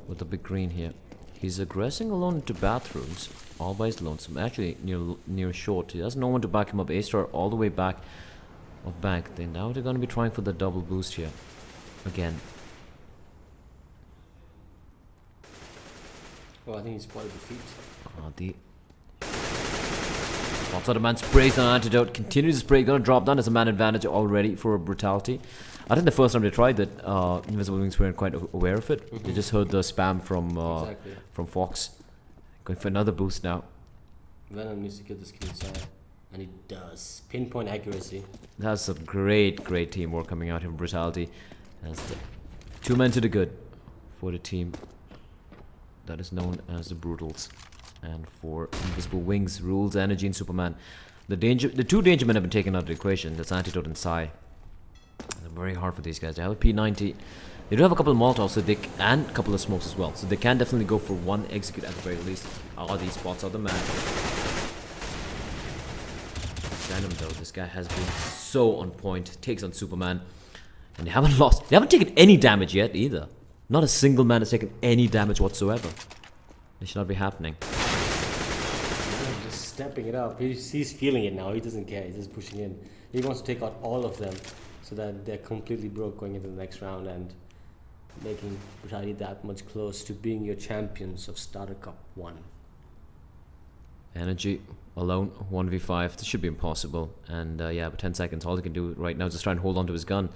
with the big green here. He's aggressing alone into bathrooms, all by his lonesome. Actually, near short. He has no one to back him up. A-Star all the way back of bank. Now they're going to be trying for the double boost here. Again. Oh, I think he spotted the feet. Pops out a man, sprays on antidote, continues to spray, gonna drop down. There's a man advantage already for Brutality. I think the first time they tried that, Invisible Wings weren't quite aware of it. They just heard the spam from Fox. Going for another boost now. Venom needs to kill this kid inside. And he does. Pinpoint accuracy. That's some great teamwork coming out here from Brutality. As the 2 men to the good for the team that is known as the Brutals. And for Invisible Wings, Rules, Energy, and Superman. The 2 danger men have been taken out of the equation. That's Antidote and Psy. It's very hard for these guys. They have a P90. They do have a couple of Molotovs, and a couple of smokes as well. So they can definitely go for 1 execute at the very least. These spots are the man. Venom though, this guy has been so on point. Takes on Superman. And they haven't lost. They haven't taken any damage yet either. Not a single man has taken any damage whatsoever. This should not be happening. Just stepping it up. He's feeling it now. He doesn't care. He's just pushing in. He wants to take out all of them so that they're completely broke going into the next round and making Brutality that much close to being your champions of Starter Cup 1. Energy alone, 1v5. This should be impossible. And yeah, but 10 seconds. All he can do right now is just try and hold on to his gun.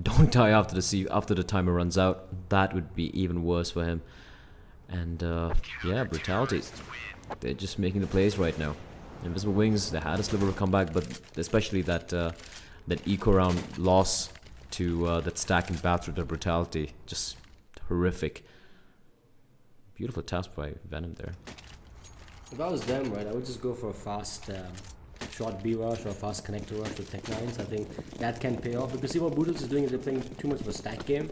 Don't die after the timer runs out. That would be even worse for him. And yeah, Brutality. They're just making the plays right now. Invisible Wings, they had a sliver of comeback, but especially that eco round loss to that stack in bathroom to Brutality, just horrific. Beautiful task by Venom there. If I was them, right, I would just go for a fast short B rush or a fast connector rush with Tech 9s. I think that can pay off because see what Brutals is doing is they're playing too much of a stack game.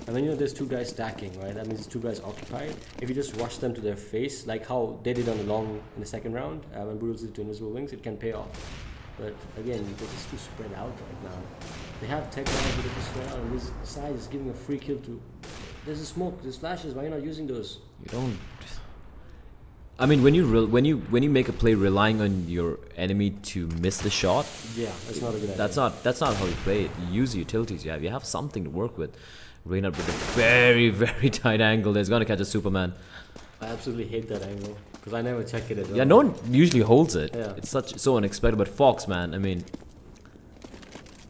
And when you know there's 2 guys stacking, right, that means 2 guys occupied. If you just rush them to their face, like how they did on the long in the second round, when Brutals did to Invisible Wings, it can pay off. But again, they're just too spread out right now. They have Tech 9s with a spread out, and this side is giving a free kill to. There's a smoke, there's flashes. Why are you not using those? You don't. I mean, when you make a play relying on your enemy to miss the shot, yeah, that's not a good idea. That's not how you play it. You use the utilities you have. You have something to work with. Reynard with a very tight angle. There's gonna catch a Superman. I absolutely hate that angle because I never check it as well. Yeah, no one usually holds it. Yeah. It's so unexpected. But Fox, man, I mean,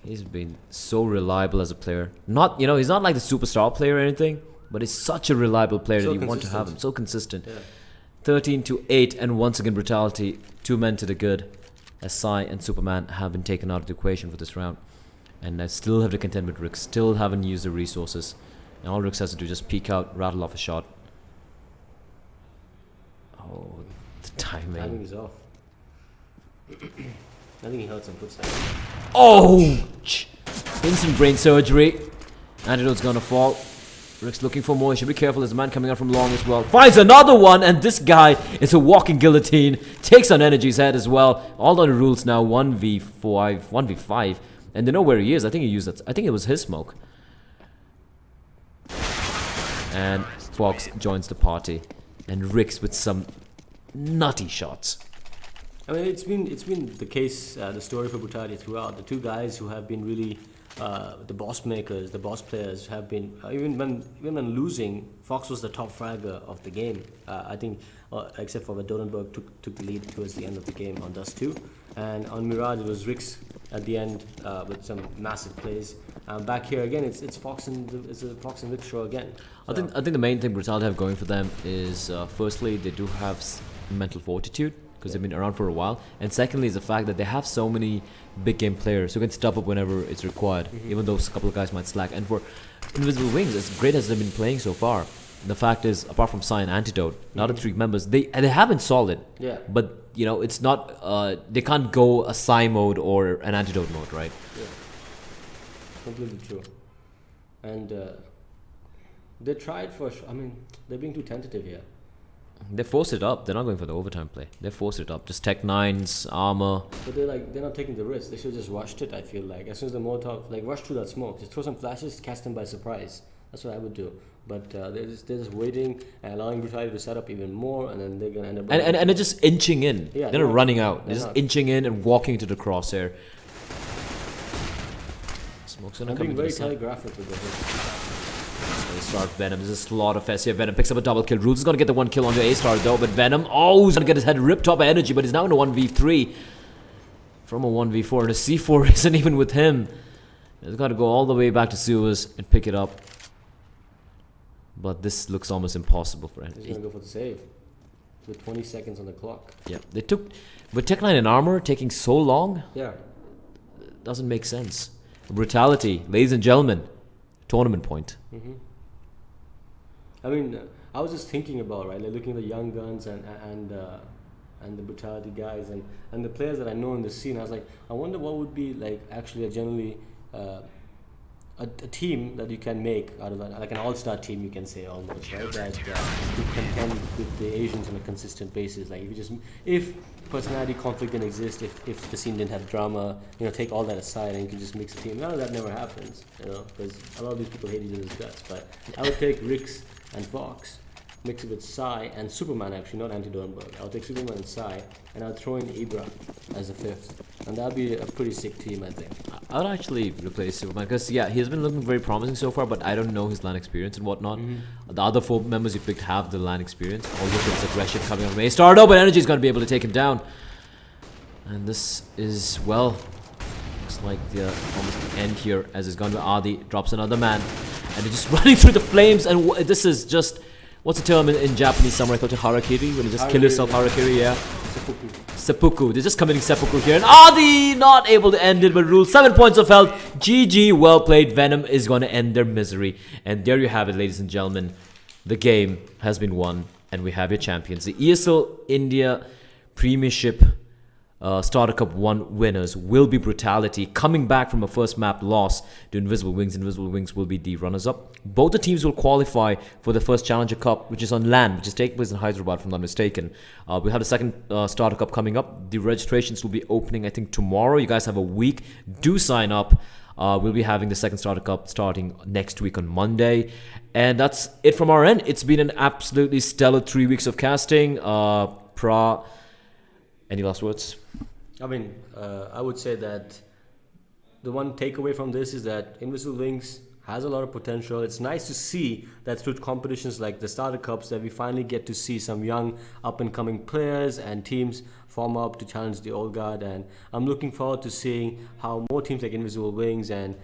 he's been so reliable as a player. Not he's not like the superstar player or anything, but he's such a reliable player that you want to have him. So consistent. Yeah. 13-8, and once again Brutality. 2 men to the good. As Psy and Superman have been taken out of the equation for this round. And I still have to contend with Rick. Still haven't used the resources. And all Rick has to do is just peek out, rattle off a shot. Oh, the timing. Timing is off. I think he heard some footsteps. Oh! Instant brain surgery. Antidote's gonna fall. Rick's looking for more. He should be careful. There's a man coming out from long as well. Finds another one, and this guy is a walking guillotine. Takes on Energy's head as well. All on the rules now. 1v5. And they know where he is. I think he used that. I think it was his smoke. And Fox joins the party. And Rick's with some nutty shots. I mean, it's been the case, the story for Brutality throughout. The 2 guys who have been really the boss makers, the boss players have been even when losing, Fox was the top fragger of the game. I think, except for when Dodenberg took the lead towards the end of the game on Dust 2, and on Mirage it was Rick's at the end with some massive plays. Back here again, it's Fox and Rick show again. So I think the main thing Brutality have going for them is firstly they do have mental fortitude. Because they've been around for a while, and secondly is the fact that they have so many big game players who can step up whenever it's required, even though a couple of guys might slack. And for Invisible Wings, as great as they've been playing so far, the fact is, apart from Psy and Antidote, the other 3 members they have been solid. Yeah. But it's not they can't go a Psy mode or an Antidote mode, right? Yeah. Completely true. And they tried for. I mean, they're being too tentative here. They forced it up. They're not going for the overtime play. They forced it up. Just Tech 9s, armor. But they're not taking the risk. They should have just rushed it. I feel like as soon as the Molotov rush through that smoke, just throw some flashes, catch them by surprise. That's what I would do. But they're just waiting and allowing Brutality to set up even more, and then they're gonna end up. And they're just inching in. Yeah, they're not running out. They're not. just inching in and walking into the crosshair. Smoke's gonna I'm come being into very the sun. telegraphic with this. They start Venom. There's a slaughter fest here. Venom picks up a double kill. Rules is gonna get the 1 kill onto A-Star though, but Venom, he's gonna get his head ripped off by Energy, but he's now in a 1v3. from a 1v4, and a C4 isn't even with him. He's got to go all the way back to sewers and pick it up. But this looks almost impossible for him. He's gonna go for the save with 20 seconds on the clock. Yeah, they took, with Tech9 in armor taking so long, Yeah. doesn't make sense. Brutality, ladies and gentlemen, tournament point. I mean, I was just thinking about, right, like looking at the young guns and the Brutality guys and the players that I know in the scene. I was like, I wonder what would be like actually a generally a team that you can make out of that, like an all-star team, you can say almost, right? That could contend with the Asians on a consistent basis. Like if personality conflict didn't exist, if the scene didn't have drama, take all that aside and you can just mix a team. None of that never happens, because a lot of these people hate each other's guts. But I would take Rix and Fox, mix it with Psy and Superman, actually, not Anti-Dornberg. I'll take Superman and Psy, and I'll throw in Ibra as a fifth. And that'll be a pretty sick team, I think. I would actually replace Superman because, yeah, he's been looking very promising so far, but I don't know his LAN experience and whatnot. The other 4 members you picked have the LAN experience. Although there's aggression coming on May. Stardo, but Energy is going to be able to take him down. And this is, well, looks like the almost the end here as it's gone to Adi. Drops another man. And they're just running through the flames. And this is just, what's the term in Japanese samurai culture? Harakiri? When you just kill yourself, harakiri, yeah. Seppuku. They're just committing seppuku here. And Adi not able to end it, but Rule 7 points of health. GG, well played. Venom is going to end their misery. And there you have it, ladies and gentlemen. The game has been won, and we have your champions. The ESL India Premiership Starter Cup 1 winners will be Brutality, coming back from a first map loss to Invisible Wings. Invisible Wings will be the runners-up. Both the teams will qualify for the first Challenger Cup, which is on land, which is taking place in Hyderabad, if I'm not mistaken. We have the second Starter Cup coming up. The registrations will be opening, I think, tomorrow. You guys have a week. Do sign up. We'll be having the second Starter Cup starting next week on Monday. And that's it from our end. It's been an absolutely stellar 3 weeks of casting. Any last words? I mean, I would say that the one takeaway from this is that Invisible Wings has a lot of potential. It's nice to see that through competitions like the Starter Cups that we finally get to see some young up-and-coming players and teams form up to challenge the old guard. And I'm looking forward to seeing how more teams like Invisible Wings and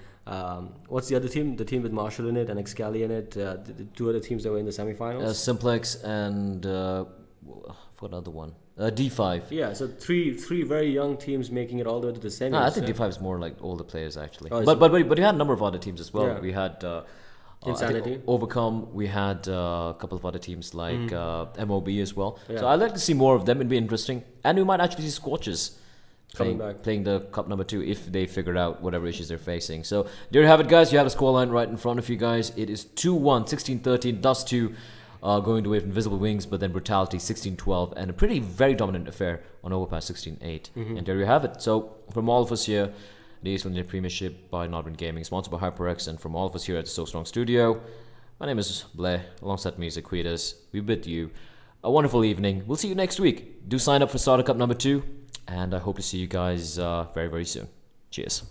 what's the other team? The team with Marshall in it and Excali in it. The 2 other teams that were in the semifinals. Simplex and for another one. D5. Yeah, so three very young teams making it all the way to the semis. I think D5 is more like older players actually. But you had a number of other teams as well. Yeah. We had Insanity, Overcome. We had a couple of other teams like MOB as well. Yeah. So I'd like to see more of them. It'd be interesting, and we might actually see Scorches coming back, playing the Cup number 2 if they figure out whatever issues they're facing. So there you have it, guys. You have the scoreline right in front of you guys. It is 2-1, 16-13. Dust 2. Going away from Invisible Wings, but then Brutality 16-12, and a pretty very dominant affair on Overpass 16-8. And there you have it. So from all of us here, the ESL India Premiership by Nodwin Gaming, sponsored by HyperX, and from all of us here at the So Strong Studio, my name is Blair, alongside me is Aquitas. We bid you a wonderful evening. We'll see you next week. Do sign up for Starter Cup number 2, and I hope to see you guys very, very soon. Cheers.